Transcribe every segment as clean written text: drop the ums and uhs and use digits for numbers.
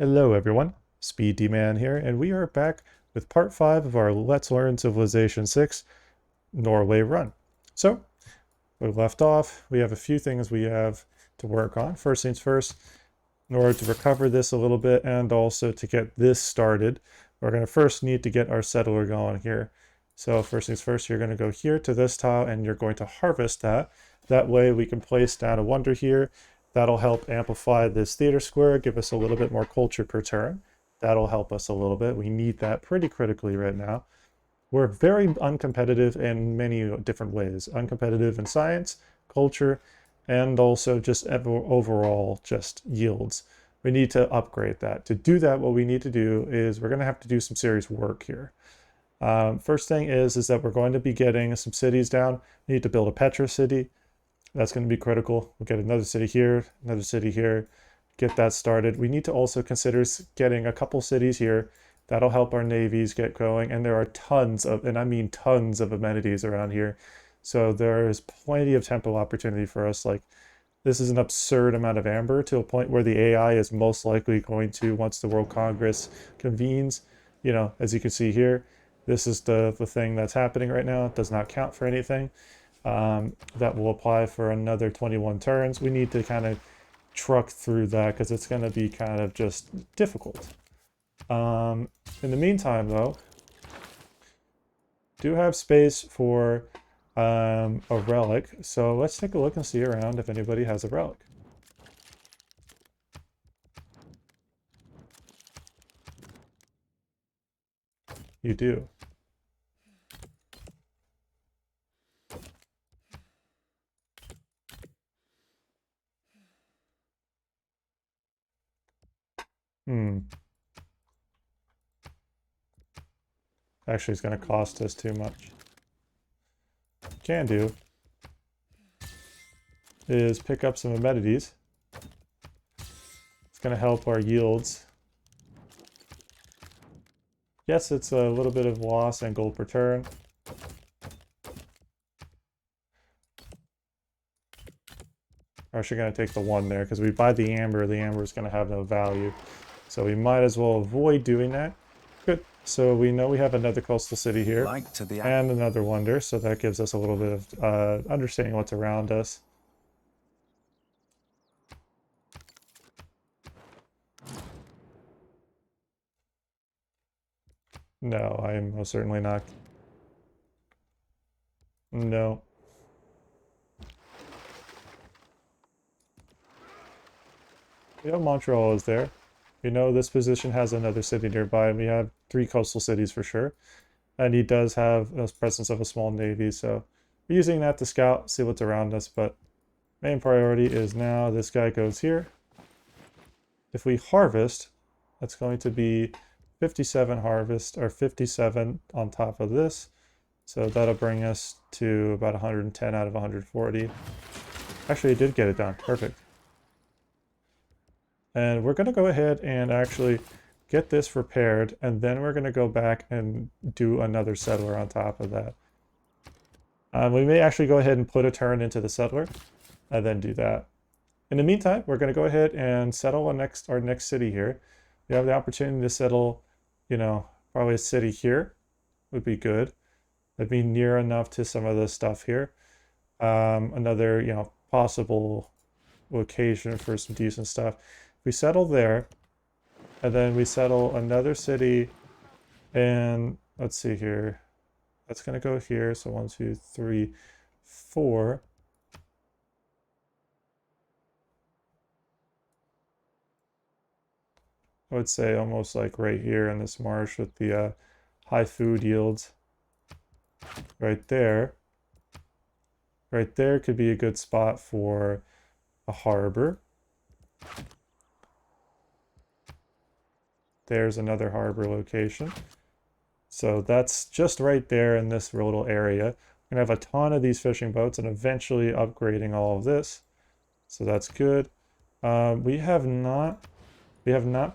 Hello everyone, SpeeDMan here, and we are back with part 5 of our Let's Learn Civilization 6 Norway run. So, we left off, we have a few things we have to work on. First things first, in order to recover this a little bit and also to get this started, we're going to first need to get our settler going here. So first things first, you're going to go here to this tile and you're going to harvest that. That way we can place down a wonder here. That'll help amplify this theater square, give us a little bit more culture per turn. That'll help us a little bit. We need that pretty critically right now. We're very uncompetitive in many different ways. Uncompetitive in science, culture, and also just overall just yields. We need to upgrade that. To do that, what we need to do is we're going to have to do some serious work here. First thing is that we're going to be getting some cities down. We need to build a Petra city. That's going to be critical. We'll get another city here, get that started. We need to also consider getting a couple cities here. That'll help our navies get going. And there are tons of, and I mean tons of amenities around here. So there is plenty of temple opportunity for us. Like, this is an absurd amount of amber to a point where the AI is most likely going to, once the World Congress convenes, you know, as you can see here, this is the thing that's happening right now. It does not count for anything. That will apply for another 21 turns. We need to kind of truck through that because it's going to be kind of just difficult. In the meantime, though, do have space for a relic. So let's take a look and see around if anybody has a relic. You do. Actually, it's going to cost us too much. Can do is pick up some amenities. It's going to help our yields. Yes, it's a little bit of loss and gold per turn. We're actually going to take the 1 there because we buy the amber is going to have no value. So we might as well avoid doing that. Good. So we know we have another coastal city here and another wonder. So that gives us a little bit of understanding what's around us. No, I am most certainly not. No. We have Montreal is there. We know this position has another city nearby, and we have 3 coastal cities for sure. And he does have a presence of a small navy, so we're using that to scout, see what's around us, but main priority is now this guy goes here. If we harvest, that's going to be 57 harvest, or 57 on top of this. So that'll bring us to about 110 out of 140. Actually, it did get it done. Perfect. And we're going to go ahead and actually get this repaired, and then we're going to go back and do another settler on top of that. We may actually go ahead and put a turn into the settler, and then do that. In the meantime, we're going to go ahead and settle our next city here. We have the opportunity to settle, you know, probably a city here would be good. That'd be near enough to some of the stuff here. Another, you know, possible location for some decent stuff. We settle there, and then we settle another city, and let's see here. That's going to go here. So 1, 2, 3, 4. I would say almost like right here in this marsh with the high food yields. Right there. Right there could be a good spot for a harbor. There's another harbor location. So that's just right there in this little area. We're gonna have a ton of these fishing boats and eventually upgrading all of this. So that's good. We have not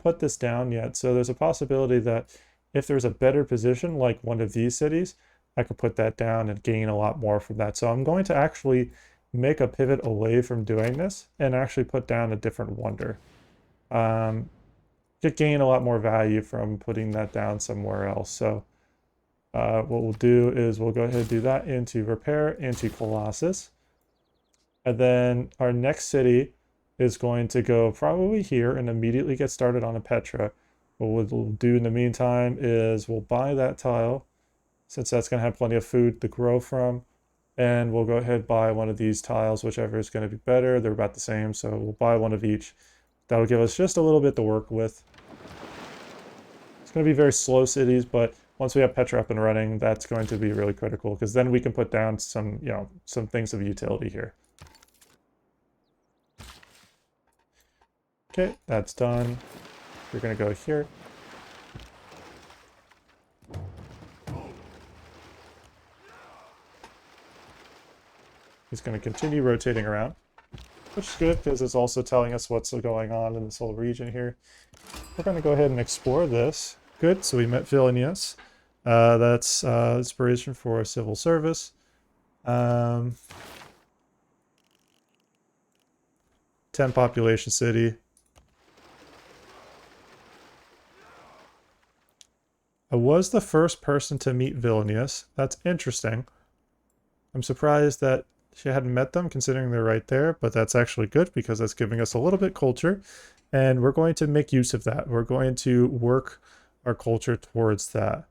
put this down yet. So there's a possibility that if there's a better position, like one of these cities, I could put that down and gain a lot more from that. So I'm going to actually make a pivot away from doing this and actually put down a different wonder. gain a lot more value from putting that down somewhere else. So what we'll do is we'll go ahead and do that into repair, into Colossus. And then our next city is going to go probably here and immediately get started on a Petra. What we'll do in the meantime is we'll buy that tile, since that's going to have plenty of food to grow from. And we'll go ahead and buy one of these tiles, whichever is going to be better. They're about the same, so we'll buy one of each. That'll give us just a little bit to work with. It's going to be very slow cities, but once we have Petra up and running, that's going to be really critical, because then we can put down some, some things of utility here. Okay, that's done. We're going to go here. He's going to continue rotating around, which is good because it's also telling us what's going on in this whole region here. We're going to go ahead and explore this. Good, so we met Vilnius. That's inspiration for civil service. 10 population city. I was the first person to meet Vilnius. That's interesting. I'm surprised that she hadn't met them, considering they're right there, but that's actually good because that's giving us a little bit culture, and we're going to make use of that. We're going to work our culture towards that.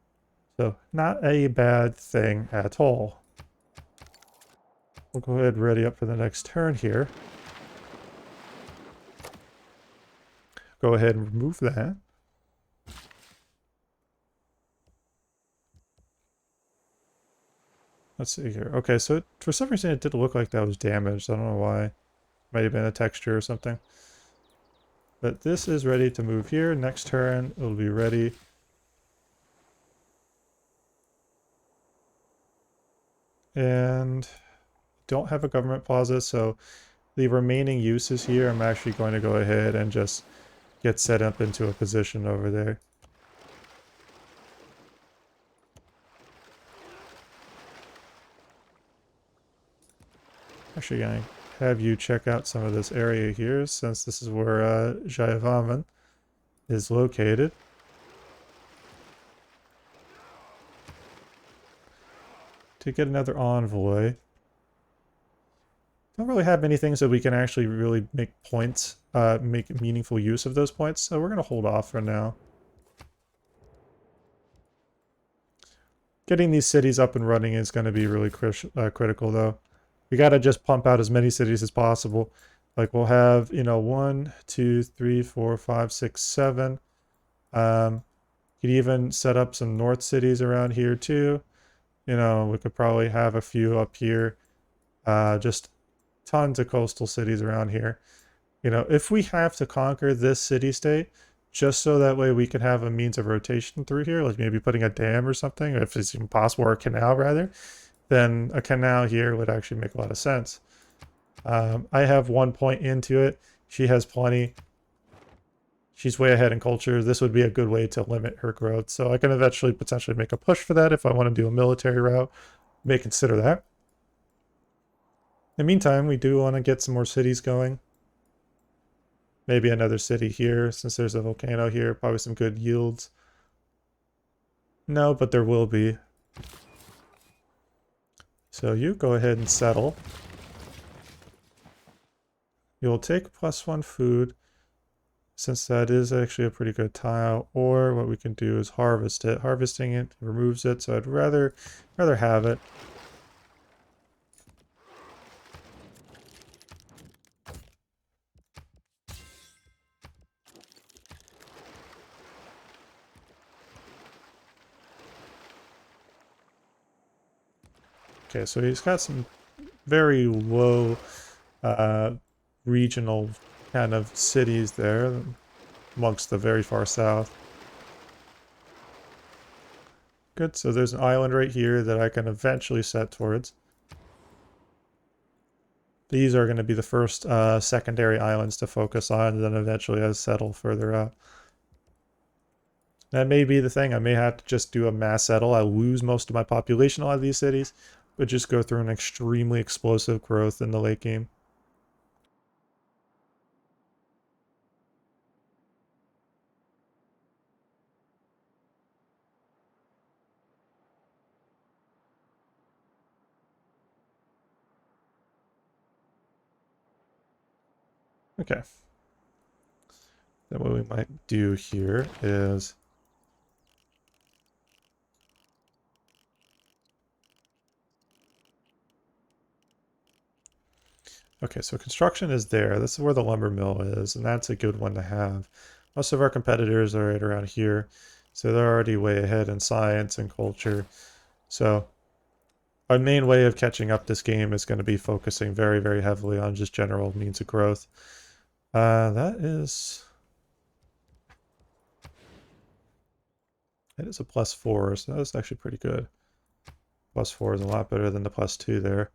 So not a bad thing at all. We'll go ahead and ready up for the next turn here. Go ahead and remove that. Let's see here. Okay, so for some reason it did look like that was damaged. I don't know why. Might have been a texture or something. But this is ready to move here. Next turn, it'll be ready. And don't have a government plaza, so the remaining uses here, I'm actually going to go ahead and just get set up into a position over there. Actually going to have you check out some of this area here, since this is where Jayavaman is located. To get another envoy. Don't really have many things that we can actually really make points, make meaningful use of those points, so we're going to hold off for now. Getting these cities up and running is going to be really critical, though. We got to just pump out as many cities as possible. Like, we'll have, 1, 2, 3, 4, 5, 6, 7. Could even set up some north cities around here, too. We could probably have a few up here. Just tons of coastal cities around here. If we have to conquer this city-state, just so that way we can have a means of rotation through here, like maybe putting a dam or something, if it's even possible, or a canal rather, then a canal here would actually make a lot of sense. I have 1 point into it. She has plenty. She's way ahead in culture. This would be a good way to limit her growth. So I can eventually potentially make a push for that if I want to do a military route. May consider that. In the meantime, we do want to get some more cities going. Maybe another city here, since there's a volcano here. Probably some good yields. No, but there will be. So you go ahead and settle. You'll take +1 food, since that is actually a pretty good tile. Or what we can do is harvest it. Harvesting it removes it, so I'd rather have it. Okay, so he's got some very low regional kind of cities there amongst the very far south. Good, so there's an island right here that I can eventually set towards. These are going to be the first secondary islands to focus on, and then eventually I'll settle further out. That may be the thing. I may have to just do a mass settle. I lose most of my population out of these cities, but just go through an extremely explosive growth in the late game. Okay. Then what we might do here is okay, so construction is there. This is where the lumber mill is, and that's a good one to have. Most of our competitors are right around here, so they're already way ahead in science and culture. So our main way of catching up this game is going to be focusing very, very heavily on just general means of growth. That is a +4, so that's actually pretty good. +4 is a lot better than the +2 there.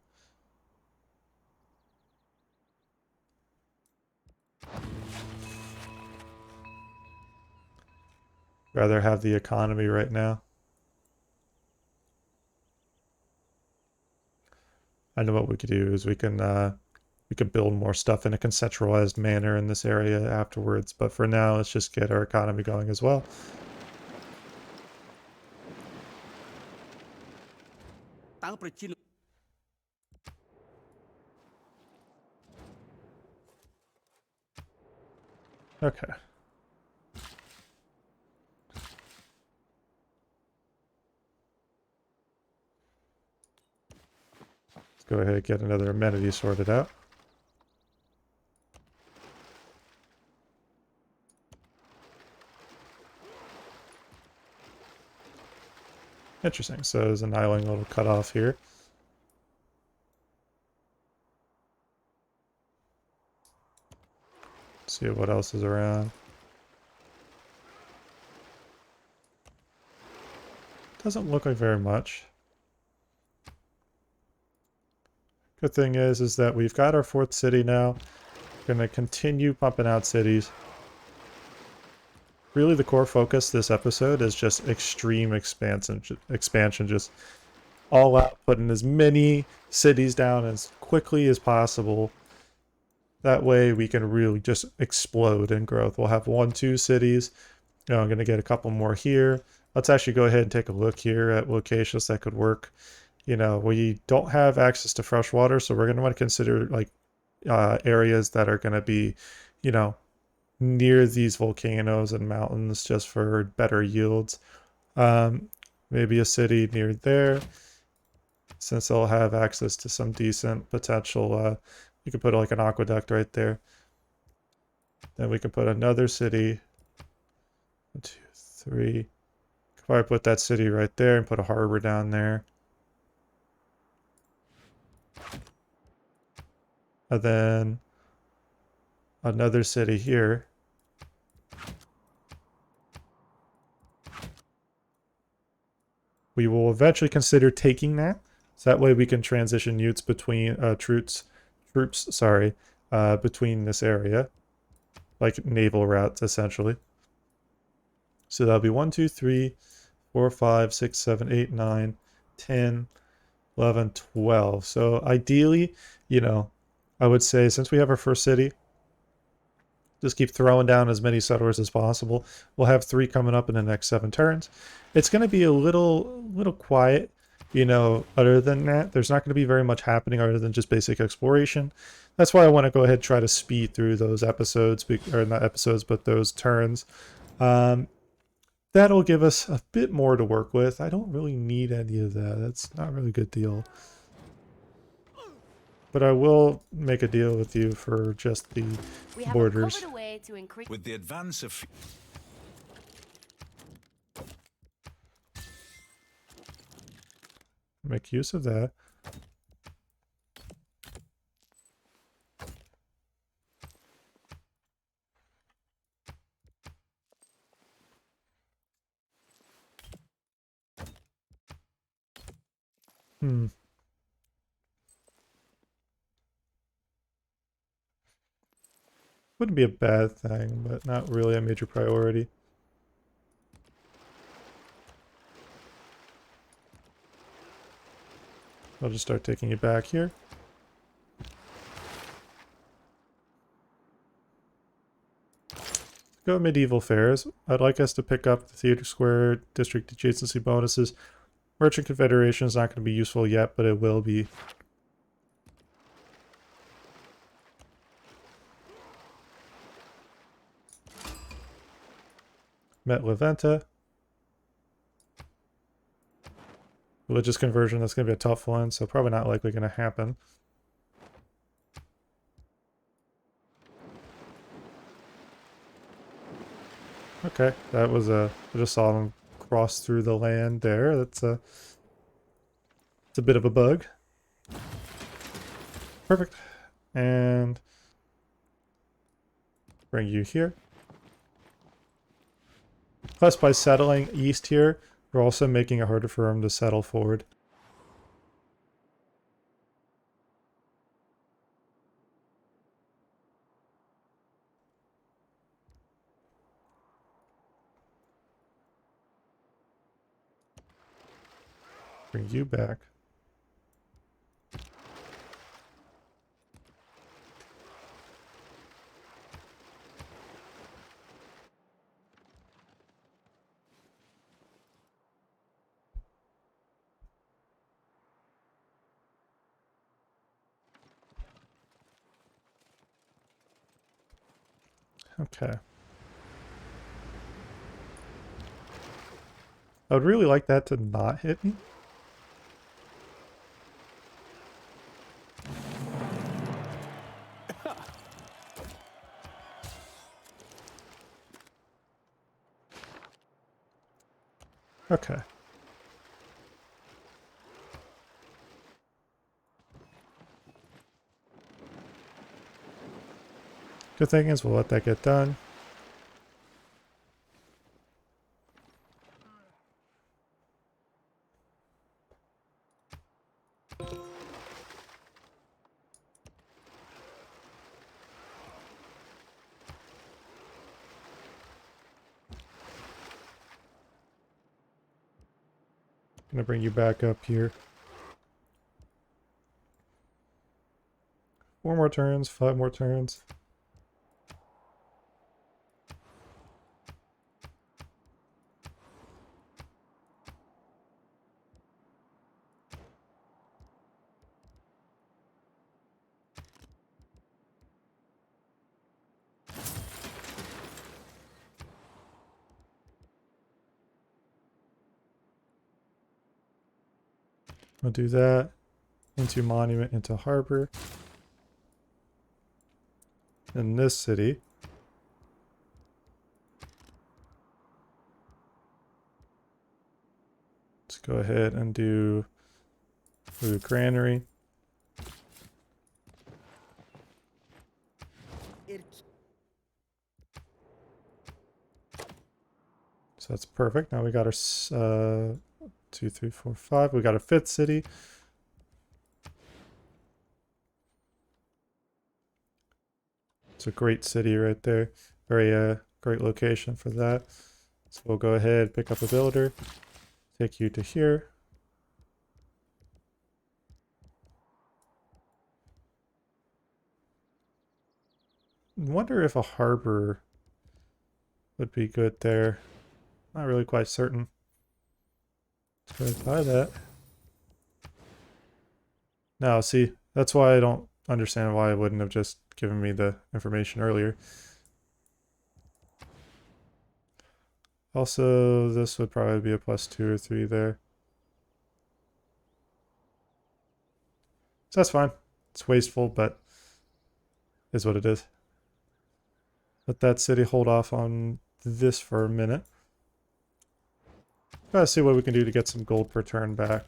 Rather have the economy right now. I know what we could do is we could build more stuff in a concentralized manner in this area afterwards, but for now let's just get our economy going as well. Okay. Let's go ahead and get another amenity sorted out. Interesting. So there's an island little cutoff here. Let's see what else is around. Doesn't look like very much. Good thing is that we've got our 4th city now. We're going to continue pumping out cities. Really, the core focus this episode is just extreme expansion, just all out, putting as many cities down as quickly as possible. That way we can really just explode in growth. We'll have 1, 2 cities. You know, I'm going to get a couple more here. Let's actually go ahead and take a look here at locations that could work. You know, we don't have access to fresh water, so we're going to want to consider like areas that are going to be, you know, near these volcanoes and mountains just for better yields. Maybe a city near there, since they'll have access to some decent potential. You could put like an aqueduct right there. Then we can put another city. 1, 2, 3. Could probably put that city right there and put a harbor down there. And then another city here. We will eventually consider taking that. So that way we can transition units between troops, sorry, between this area, like naval routes essentially. So that'll be 1, 2, 3, 4, 5, 6, 7, 8, 9, 10, 11, 12. So ideally, you know, I would say since we have our first city, just keep throwing down as many settlers as possible. We'll have 3 coming up in the next 7 turns. It's going to be a little quiet, you know, other than that. There's not going to be very much happening other than just basic exploration. That's why I want to go ahead and try to speed through those episodes, or not episodes, but those turns. That'll give us a bit more to work with. I don't really need any of that. That's not really a good deal. But I will make a deal with you for just the borders. With the advance of... Make use of that. Wouldn't be a bad thing, but not really a major priority. I'll just start taking you back here. Go medieval fairs. I'd like us to pick up the Theater Square district adjacency bonuses. Merchant Confederation is not going to be useful yet, but it will be. Met Leventa. Religious conversion, that's going to be a tough one, so probably not likely going to happen. Okay, that was I just saw them cross through the land there. It's a bit of a bug. Perfect. And bring you here. Plus, by settling east here, we're also making it harder for them to settle forward. Bring you back. Okay. I would really like that to not hit me. Okay. Good thing is we'll let that get done. Gonna bring you back up here. 4 more turns, 5 more turns. I'll do that. Into monument, into harbor. In this city. Let's go ahead and do the granary. So that's perfect. Now we got our 2, 3, 4, 5. We got our 5th city. It's a great city right there. Very great location for that. So we'll go ahead, pick up a builder, take you to here. Wonder if a harbor would be good there. Not really quite certain. Let's go ahead and buy that. Now, see, that's why I don't understand why it wouldn't have just given me the information earlier. Also, this would probably be a +2 or 3 there. So that's fine. It's wasteful, but is what it is. Let that city hold off on this for a minute. Gotta see what we can do to get some gold per turn back.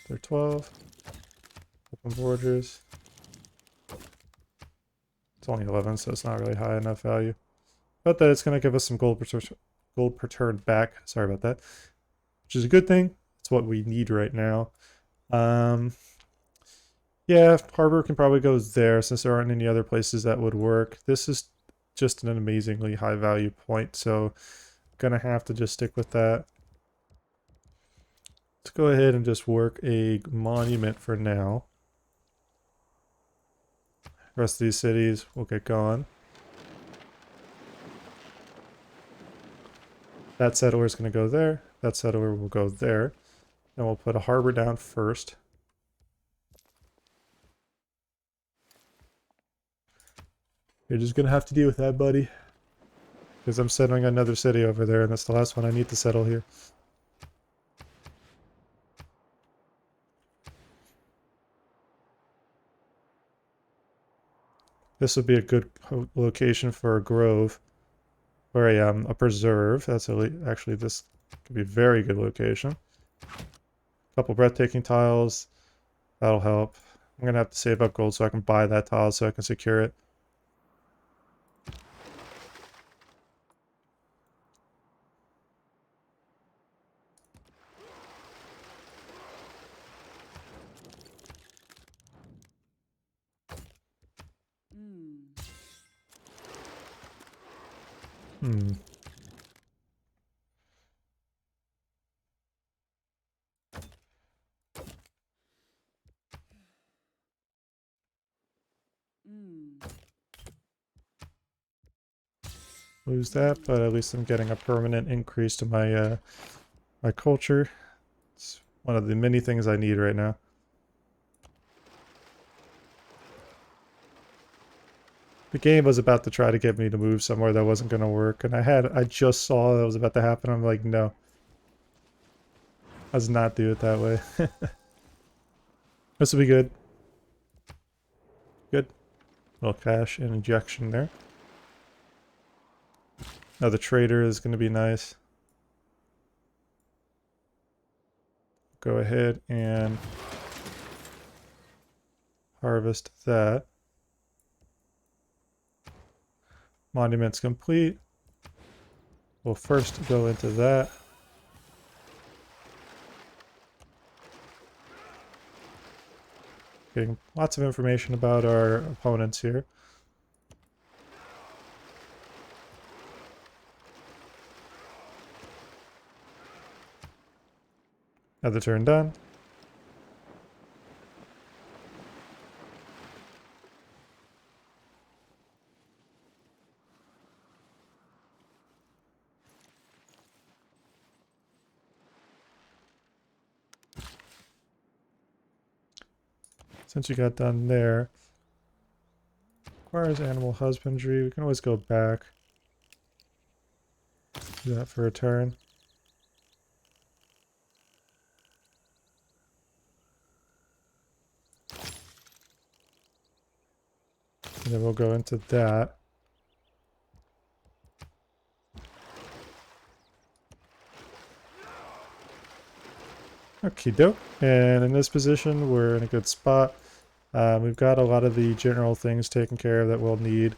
They're 12. Open borders. It's only 11, so it's not really high enough value. But that it's going to give us some gold per turn back. Sorry about that. Which is a good thing. It's what we need right now. Yeah, harbor can probably go there since there aren't any other places that would work. This is just an amazingly high value point, so I'm gonna have to just stick with that. Let's go ahead and just work a monument for now. The rest of these cities will get gone. That settler is going to go there. That settler will go there. And we'll put a harbor down first. You're just gonna have to deal with that, buddy. Because I'm settling another city over there, and that's the last one I need to settle here. This would be a good location for a grove. Or a preserve. That's actually, this could be a very good location. Couple breathtaking tiles. That'll help. I'm gonna have to save up gold so I can buy that tile so I can secure it. Hmm. Lose that, but at least I'm getting a permanent increase to my my culture. It's one of the many things I need right now. The game was about to try to get me to move somewhere that wasn't going to work, and I just saw that was about to happen. I'm like, no. Let's not do it that way. This will be good. Good. Little cash and injection there. Now the trader is going to be nice. Go ahead and harvest that. Monument's complete. We'll first go into that. Getting lots of information about our opponents here. Another turn done. Since you got done there, requires animal husbandry. We can always go back. Do that for a turn. And then we'll go into that. Okie doke. And in this position, we're in a good spot. We've got a lot of the general things taken care of that we'll need.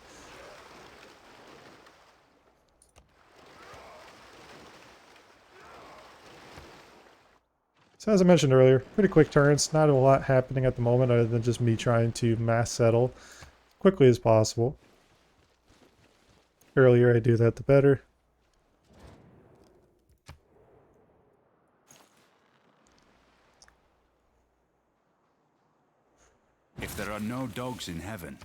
So as I mentioned earlier, pretty quick turns. Not a lot happening at the moment other than just me trying to mass settle as quickly as possible. The earlier I do that, the better. If there are no dogs in heaven.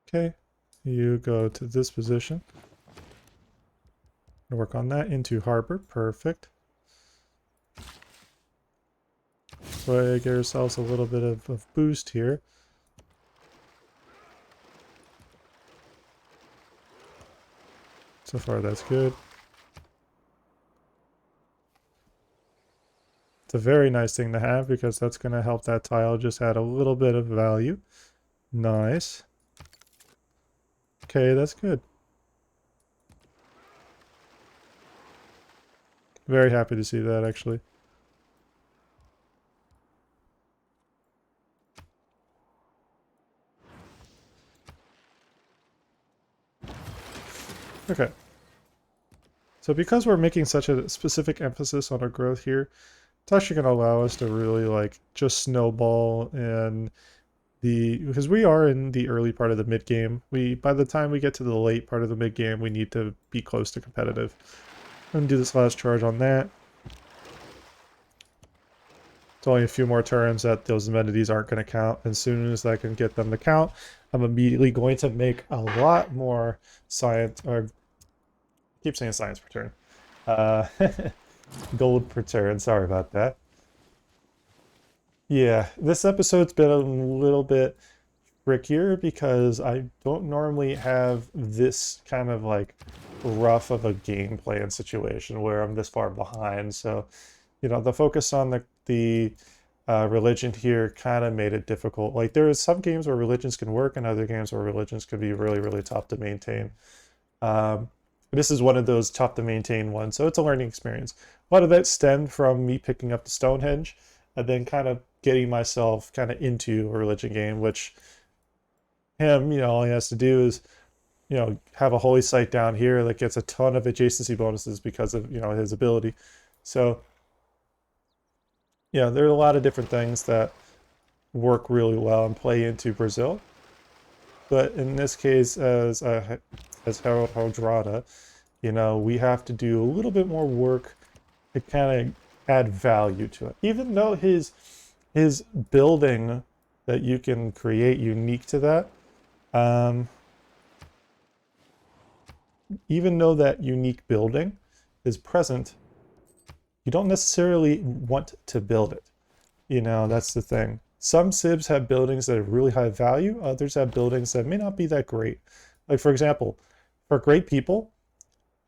Okay, you go to this position. Work on that into harbor. Perfect. So get ourselves a little bit of boost here. So far that's good. It's a very nice thing to have because that's going to help that tile just add a little bit of value. Nice. Okay, that's good. Very happy to see that, actually. Okay. So because we're making such a specific emphasis on our growth here, it's actually going to allow us to really like just snowball and because we are in the early part of the mid game. By the time we get to the late part of the mid game, we need to be close to competitive. I'm gonna do this last charge on that. It's only a few more turns that those amenities aren't going to count. As soon as I can get them to count, I'm immediately going to make a lot more science, or I keep saying science per turn. Gold per turn, sorry about that. Yeah, this episode's been a little bit trickier because I don't normally have this kind of like rough of a gameplay and situation where I'm this far behind. So, the focus on the religion here kind of made it difficult. Like there is some games where religions can work and other games where religions can be really, really tough to maintain. Um, this is one of those tough to maintain ones, so it's a learning experience. A lot of that stemmed from me picking up the Stonehenge and then kind of getting myself kind of into a religion game, which all he has to do is, have a holy site down here that gets a ton of adjacency bonuses because of, his ability. So, there are a lot of different things that work really well and play into Brazil. But in this case, as Harold Hardrada, we have to do a little bit more work to kind of add value to it. Even though his building that you can create unique to that, um, even though that unique building is present, you don't necessarily want to build it. That's the thing. Some civs have buildings that have really high value. Others have buildings that may not be that great. Like, for example, for great people,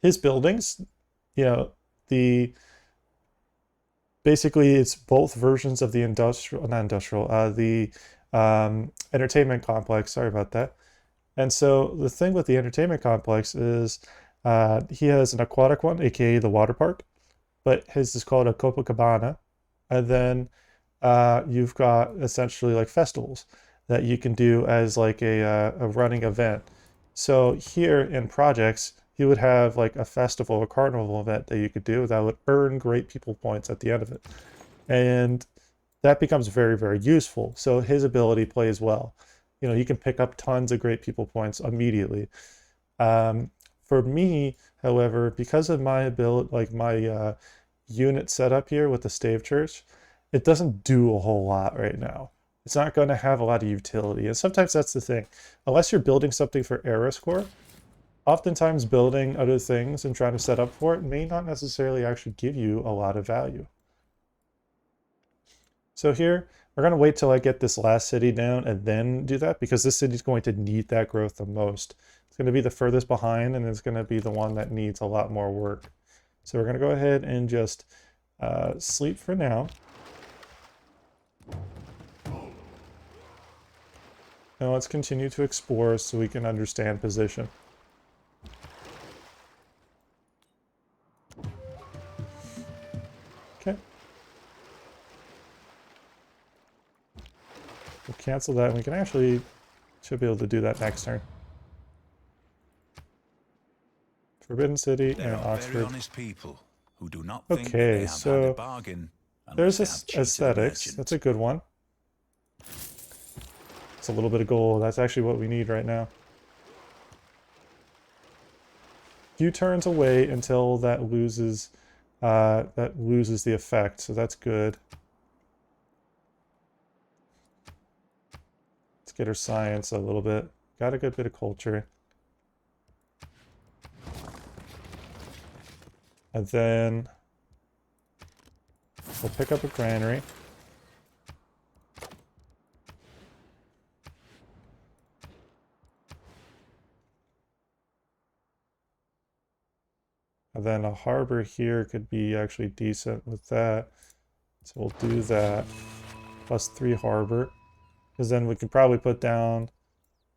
his buildings, the basically it's both versions of the entertainment complex. Sorry about that. And so the thing with the entertainment complex is he has an aquatic one, aka the water park, but his is called a Copacabana. And then you've got essentially like festivals that you can do as like a running event. So here in projects, you would have like a festival, a carnival event that you could do that would earn great people points at the end of it. And that becomes very, very useful. So his ability plays well. You can pick up tons of great people points immediately. For me, however, because of my ability, like my unit setup here with the stave church, it doesn't do a whole lot right now. It's not going to have a lot of utility. And sometimes that's the thing. Unless you're building something for Aeroscore, oftentimes building other things and trying to set up for it may not necessarily actually give you a lot of value. So here, we're going to wait till I get this last city down and then do that because this city is going to need that growth the most. It's going to be the furthest behind and it's going to be the one that needs a lot more work. So we're going to go ahead and just sleep for now. Now let's continue to explore so we can understand position. Okay. We'll cancel that and we can should be able to do that next turn. Forbidden City and Oxford. Very honest people who do not think that they have so had a bargain there's this aesthetics. That's a good one. It's a little bit of gold. That's actually what we need right now. Few turns away until that loses the effect, so that's good. Let's get her science a little bit. Got a good bit of culture. And then we'll pick up a granary. And then a harbor here could be actually decent with that. So we'll do that. Plus 3 harbor. Because then we can probably put down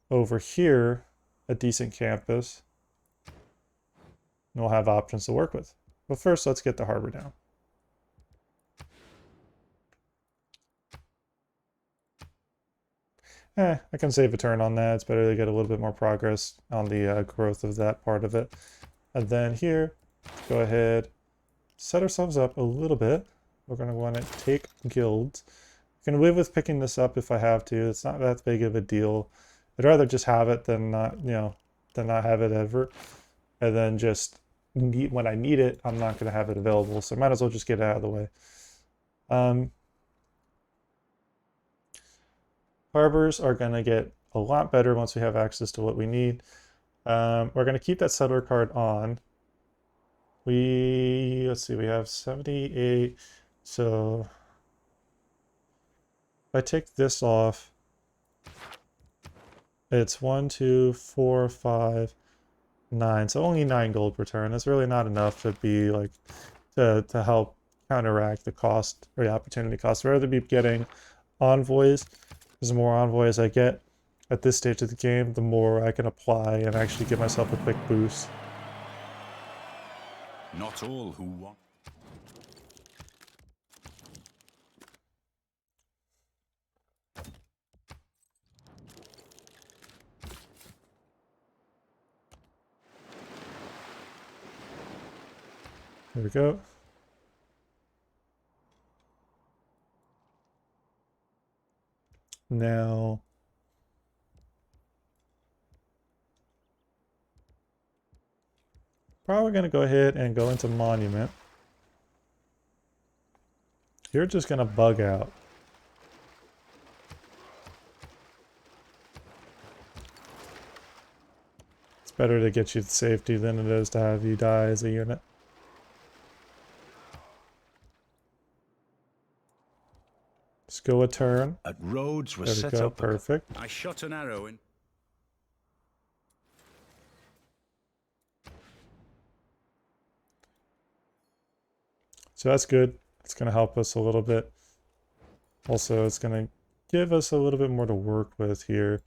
over here a decent campus. And we'll have options to work with. But first, let's get the harbor down. I can save a turn on that. It's better to get a little bit more progress on the growth of that part of it. And then here, go ahead, set ourselves up a little bit. We're going to want to take guilds. I can live with picking this up if I have to. It's not that big of a deal. I'd rather just have it than not, than not have it ever. And then just when I need it, I'm not going to have it available. So I might as well just get it out of the way. Harbors are going to get a lot better once we have access to what we need. We're going to keep that settler card on. Let's see, we have 78, so I take this off, it's 1, 2, 4, 5, 9. So only 9 gold per turn. It's really not enough to be like to help counteract the cost or the opportunity cost. I'd rather be getting envoys, because the more envoys I get at this stage of the game, the more I can apply and actually give myself a quick boost. Not all who want. There we go. Now, probably going to go ahead and go into Monument. You're just going to bug out. It's better to get you to safety than it is to have you die as a unit. Just go a turn. At roads were There we set go, up. perfect. I shot an arrow in. So that's good. It's going to help us a little bit. Also, it's going to give us a little bit more to work with here.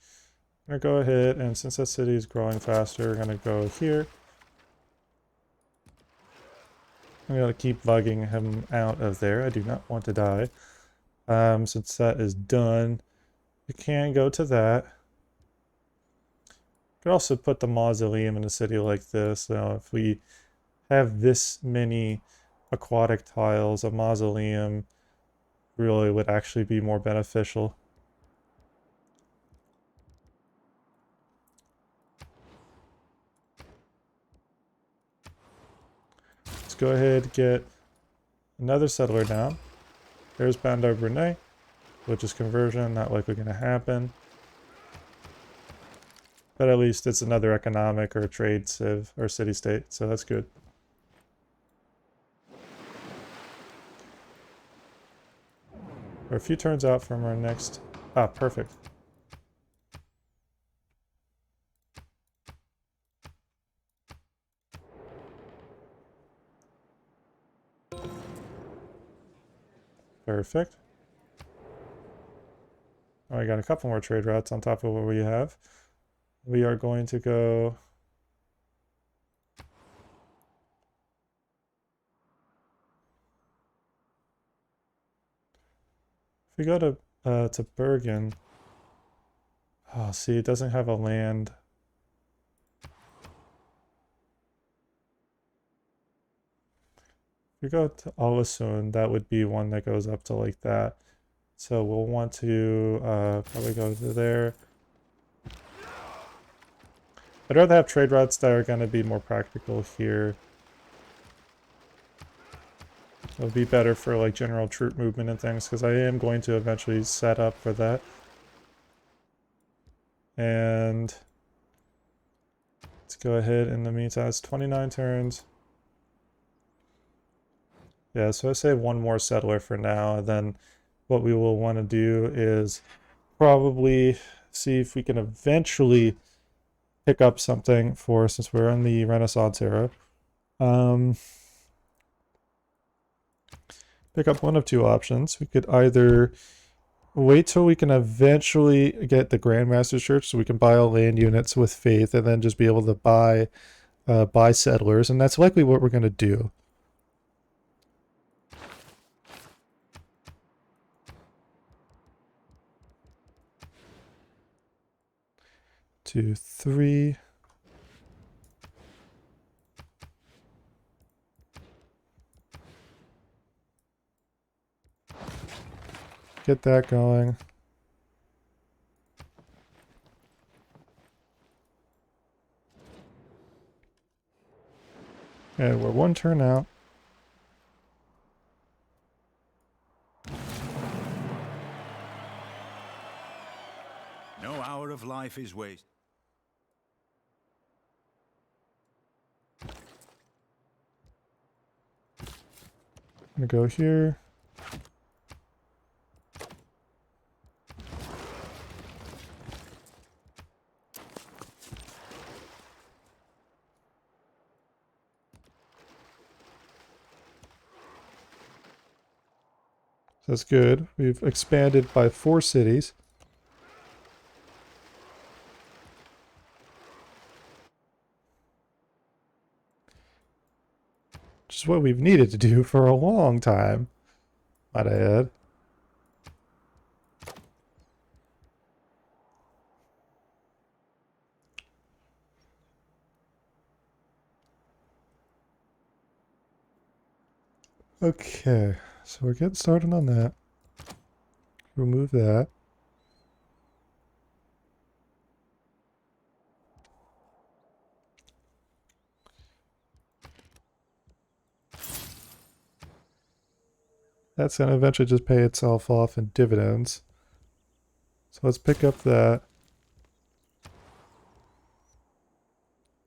I'm going to go ahead, and since that city is growing faster, we're going to go here. I'm going to keep bugging him out of there. I do not want to die. Since that is done, we can go to that. Could also put the mausoleum in a city like this. Now, if we have this many aquatic tiles, a mausoleum really would actually be more beneficial. Let's go ahead and get another settler down. There's Bandar Brunei, which is conversion, not likely going to happen. But at least it's another economic or trade civ or city-state, so that's good. We're a few turns out from our next... Ah, perfect. Perfect. Oh, I got a couple more trade routes on top of what we have. We are going to go... If we go to Bergen... Oh, see, it doesn't have a land. If we go to Aalesund, that would be one that goes up to like that. So we'll want to probably go to there. I'd rather have trade routes that are going to be more practical here. It'll be better for like general troop movement and things, because I am going to eventually set up for that. And let's go ahead in the meantime. It's 29 turns. Yeah, so I say one more settler for now, and then what we will want to do is probably see if we can eventually pick up something for, since we're in the Renaissance era. Pick up one of two options. We could either wait till we can eventually get the Grandmaster Church so we can buy all land units with faith, and then just be able to buy settlers, and that's likely what we're going to do. Two, three. Get that going. And we're one turn out. No hour of life is wasted. I'm gonna go here. That's good. We've expanded by 4 cities. Which is what we've needed to do for a long time, might I add. Okay, so we're getting started on that. Remove that. That's going to eventually just pay itself off in dividends. So let's pick up that.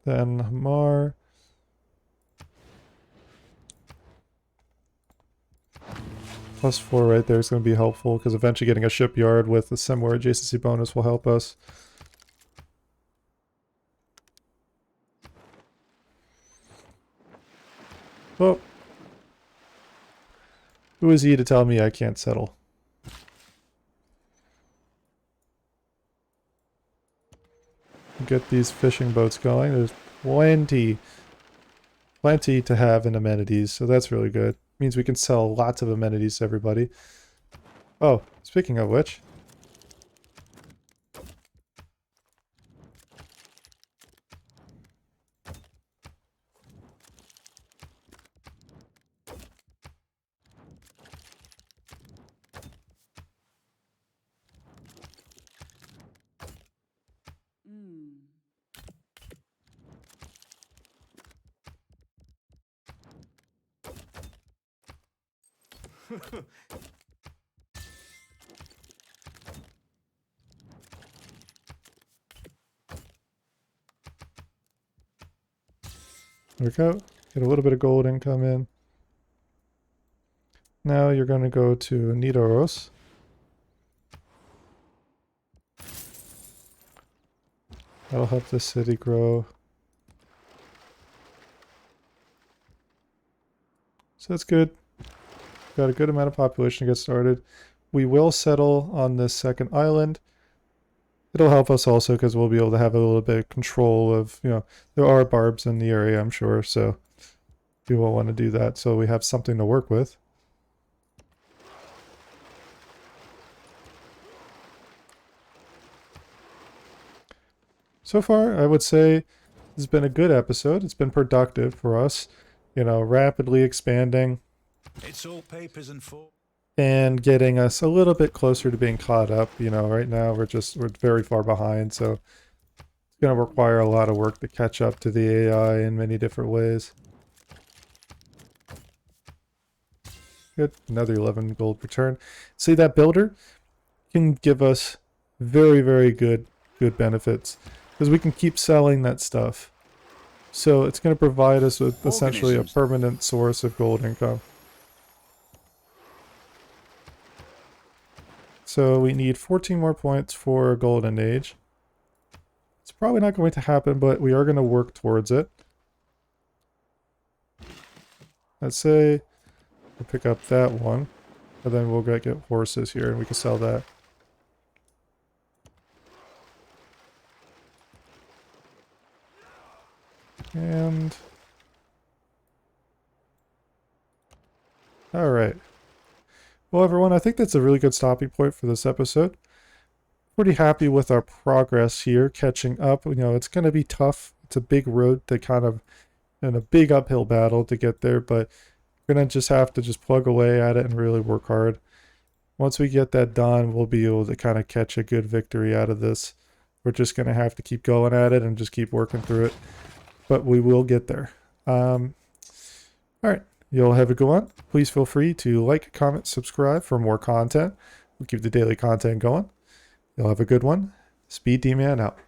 Then Hamar. +4 right there is going to be helpful because eventually getting a shipyard with a similar adjacency bonus will help us. Well, who is he to tell me I can't settle? Get these fishing boats going. There's plenty to have in amenities, so that's really good. Means we can sell lots of amenities to everybody. Oh, speaking of which. There we go. Get a little bit of gold income in. Now you're going to go to Nidaros. That'll help this city grow. So that's good. Got a good amount of population to get started. We will settle on this second island. It'll help us also because we'll be able to have a little bit of control of, there are barbs in the area, I'm sure, so we will want to do that so we have something to work with. So far, I would say this has been a good episode. It's been productive for us, rapidly expanding. It's all papers and forms. And getting us a little bit closer to being caught up. Right now we're very far behind, so it's going to require a lot of work to catch up to the AI in many different ways. Good, another 11 gold return. See, that builder can give us very, very good benefits because we can keep selling that stuff. So it's going to provide us with essentially a permanent source of gold income. So we need 14 more points for Golden Age. It's probably not going to happen, but we are going to work towards it. Let's say we'll pick up that one, and then we'll get horses here, and we can sell that. And... alright. Well, everyone, I think that's a really good stopping point for this episode. Pretty happy with our progress here, catching up. It's going to be tough. It's a big road to and a big uphill battle to get there, but we're going to just have to plug away at it and really work hard. Once we get that done, we'll be able to kind of catch a good victory out of this. We're just going to have to keep going at it and just keep working through it, but we will get there. All right. You'll have a good one. Please feel free to like, comment, subscribe for more content. We'll keep the daily content going. You'll have a good one. SpeeDMan out.